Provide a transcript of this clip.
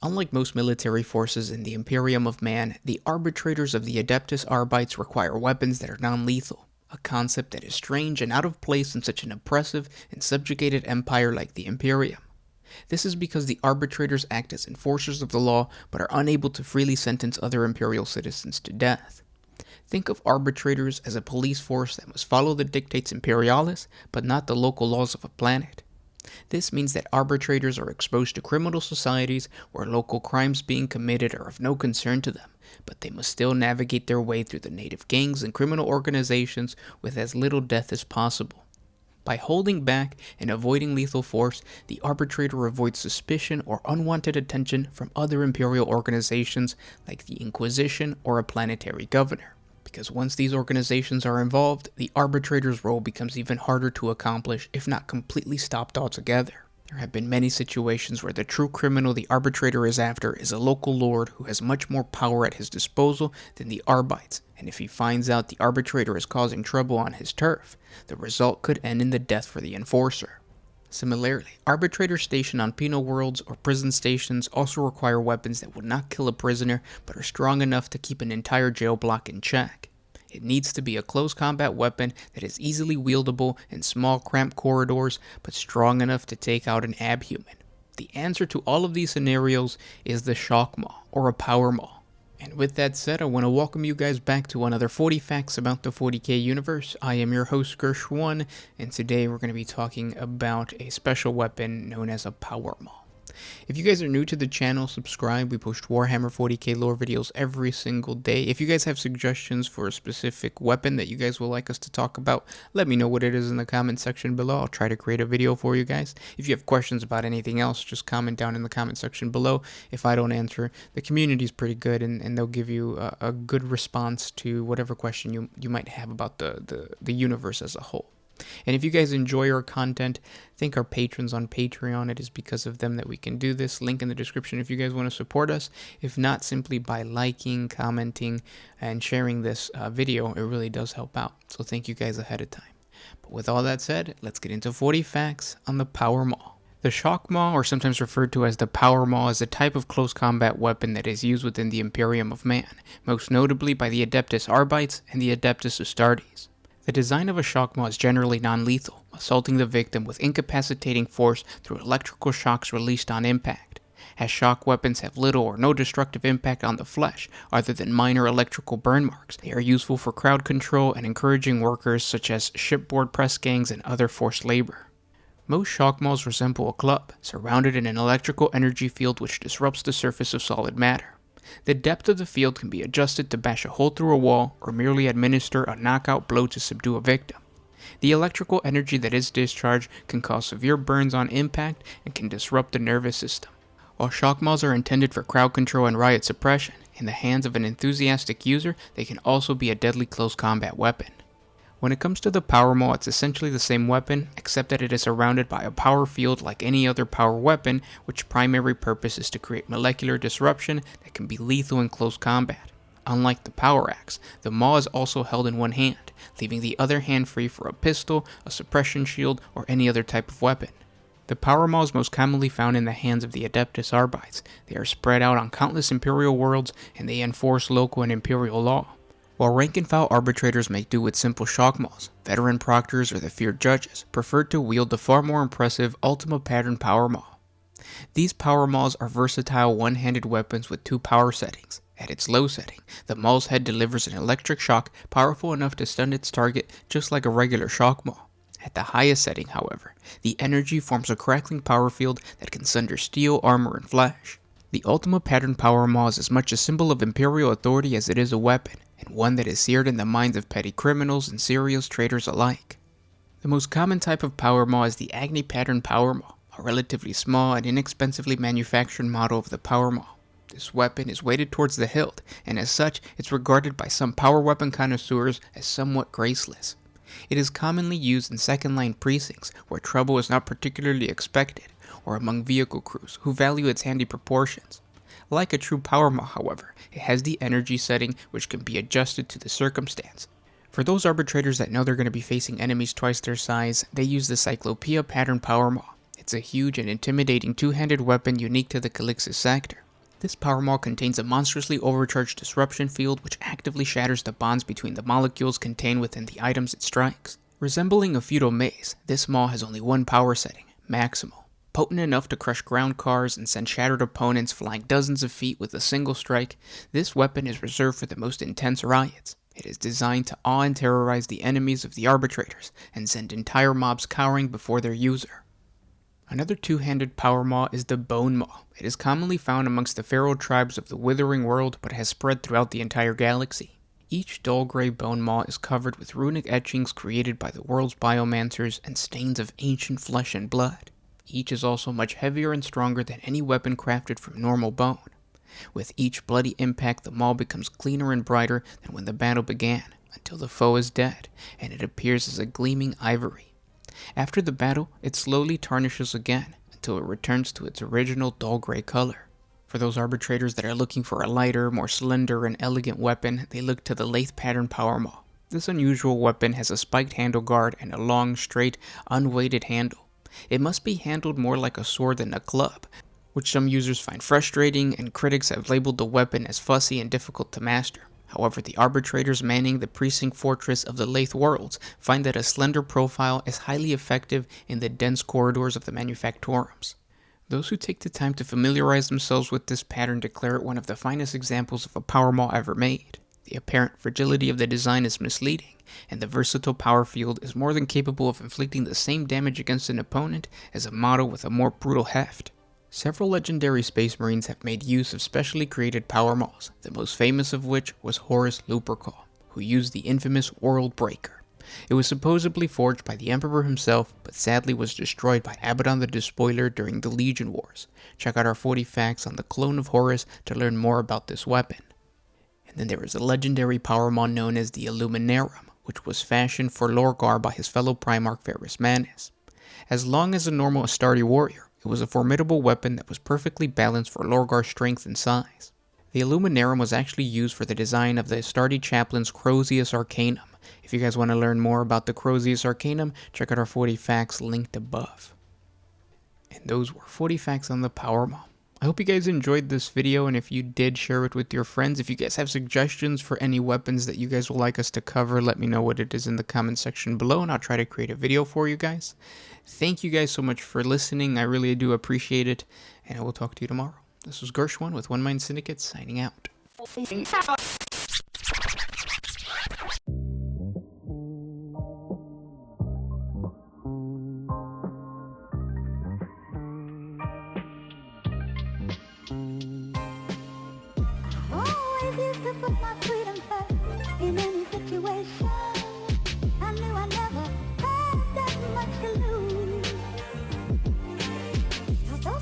Unlike most military forces in the Imperium of Man, the arbitrators of the Adeptus Arbites require weapons that are non-lethal, a concept that is strange and out of place in such an oppressive and subjugated empire like the Imperium. This is because the arbitrators act as enforcers of the law but are unable to freely sentence other Imperial citizens to death. Think of arbitrators as a police force that must follow the dictates imperialis, but not the local laws of a planet. This means that arbitrators are exposed to criminal societies where local crimes being committed are of no concern to them, but they must still navigate their way through the native gangs and criminal organizations with as little death as possible. By holding back and avoiding lethal force, the arbitrator avoids suspicion or unwanted attention from other imperial organizations like the Inquisition or a planetary governor. Because once these organizations are involved, the arbitrator's role becomes even harder to accomplish, if not completely stopped altogether. There have been many situations where the true criminal the arbitrator is after is a local lord who has much more power at his disposal than the Arbites, and if he finds out the arbitrator is causing trouble on his turf, the result could end in the death for the enforcer. Similarly, arbitrators stationed on penal worlds or prison stations also require weapons that will not kill a prisoner but are strong enough to keep an entire jail block in check. It needs to be a close combat weapon that is easily wieldable in small cramped corridors but strong enough to take out an abhuman. The answer to all of these scenarios is the shock maul or a power maul. And with that said, I want to welcome you guys back to another 40 Facts about the 40K universe. I am your host, Gersh1, and today we're going to be talking about a special weapon known as a power maul. If you guys are new to the channel, subscribe. We post Warhammer 40K lore videos every single day. If you guys have suggestions for a specific weapon that you guys would like us to talk about, let me know what it is in the comment section below. I'll try to create a video for you guys. If you have questions about anything else, just comment down in the comment section below. If I don't answer, the community is pretty good and they'll give you a good response to whatever question you might have about the universe as a whole. And if you guys enjoy our content, thank our patrons on Patreon. It is because of them that we can do this. Link in the description if you guys want to support us. If not, simply by liking, commenting, and sharing this video, it really does help out. So thank you guys ahead of time. But with all that said, let's get into 40 facts on the power maul. The shock maul, or sometimes referred to as the power maul, is a type of close combat weapon that is used within the Imperium of Man, most notably by the Adeptus Arbites and the Adeptus Astartes. The design of a shock maul is generally non-lethal, assaulting the victim with incapacitating force through electrical shocks released on impact. As shock weapons have little or no destructive impact on the flesh, other than minor electrical burn marks, they are useful for crowd control and encouraging workers such as shipboard press gangs and other forced labor. Most shock mauls resemble a club, surrounded in an electrical energy field which disrupts the surface of solid matter. The depth of the field can be adjusted to bash a hole through a wall or merely administer a knockout blow to subdue a victim. The electrical energy that is discharged can cause severe burns on impact and can disrupt the nervous system. While shock mauls are intended for crowd control and riot suppression, in the hands of an enthusiastic user, they can also be a deadly close combat weapon. When it comes to the power maul, it's essentially the same weapon, except that it is surrounded by a power field like any other power weapon, which primary purpose is to create molecular disruption that can be lethal in close combat. Unlike the power axe, the maul is also held in one hand, leaving the other hand free for a pistol, a suppression shield, or any other type of weapon. The power maul is most commonly found in the hands of the Adeptus Arbites. They are spread out on countless Imperial worlds, and they enforce local and Imperial law. While rank-and-file arbitrators make do with simple shock mauls, veteran proctors or the feared judges prefer to wield the far more impressive Ultima Pattern power maul. These power mauls are versatile one-handed weapons with two power settings. At its low setting, the maul's head delivers an electric shock powerful enough to stun its target just like a regular shock maul. At the highest setting, however, the energy forms a crackling power field that can sunder steel, armor, and flesh. The Ultima Pattern power maul is as much a symbol of Imperial authority as it is a weapon, and one that is seared in the minds of petty criminals and serious traitors alike. The most common type of power maul is the Agni Pattern power maul, a relatively small and inexpensively manufactured model of the power maul. This weapon is weighted towards the hilt, and as such, it's regarded by some power weapon connoisseurs as somewhat graceless. It is commonly used in second-line precincts where trouble is not particularly expected, or among vehicle crews who value its handy proportions. Like a true power maul, however, it has the energy setting which can be adjusted to the circumstance. For those arbitrators that know they're going to be facing enemies twice their size, they use the Cyclopean Pattern power maul. It's a huge and intimidating two-handed weapon unique to the Calixis sector. This power maul contains a monstrously overcharged disruption field which actively shatters the bonds between the molecules contained within the items it strikes. Resembling a feudal mace, this maul has only one power setting, maximal. Potent enough to crush ground cars and send shattered opponents flying dozens of feet with a single strike, this weapon is reserved for the most intense riots. It is designed to awe and terrorize the enemies of the arbitrators and send entire mobs cowering before their user. Another two-handed power maul is the bone maul. It is commonly found amongst the feral tribes of the Withering World, but has spread throughout the entire galaxy. Each dull gray bone maul is covered with runic etchings created by the world's biomancers and stains of ancient flesh and blood. Each is also much heavier and stronger than any weapon crafted from normal bone. With each bloody impact, the maul becomes cleaner and brighter than when the battle began, until the foe is dead, and it appears as a gleaming ivory. After the battle, it slowly tarnishes again, until it returns to its original dull gray color. For those arbitrators that are looking for a lighter, more slender, and elegant weapon, they look to the lathe pattern power maul. This unusual weapon has a spiked handle guard and a long, straight, unweighted handle. It must be handled more like a sword than a club, which some users find frustrating, and critics have labeled the weapon as fussy and difficult to master. However, the arbitrators manning the precinct fortress of the Lathe Worlds find that a slender profile is highly effective in the dense corridors of the manufactorums. Those who take the time to familiarize themselves with this pattern declare it one of the finest examples of a power maul ever made. The apparent fragility of the design is misleading, and the versatile power field is more than capable of inflicting the same damage against an opponent as a model with a more brutal heft. Several legendary Space Marines have made use of specially created power mauls, the most famous of which was Horus Lupercal, who used the infamous World Breaker. It was supposedly forged by the Emperor himself, but sadly was destroyed by Abaddon the Despoiler during the Legion Wars. Check out our 40 facts on the clone of Horus to learn more about this weapon. And then there is a legendary power maul known as the Illuminarum, which was fashioned for Lorgar by his fellow Primarch Varys Manus. As long as a normal Astarte warrior, it was a formidable weapon that was perfectly balanced for Lorgar's strength and size. The Illuminarum was actually used for the design of the Astarte Chaplain's Crozius Arcanum. If you guys want to learn more about the Crozius Arcanum, check out our 40 facts linked above. And those were 40 facts on the power maul. I hope you guys enjoyed this video, and if you did, share it with your friends. If you guys have suggestions for any weapons that you guys would like us to cover, let me know what it is in the comment section below, and I'll try to create a video for you guys. Thank you guys so much for listening. I really do appreciate it, and I will talk to you tomorrow. This was Gershwin with One Mind Syndicate, signing out. Oh, I guess that's what my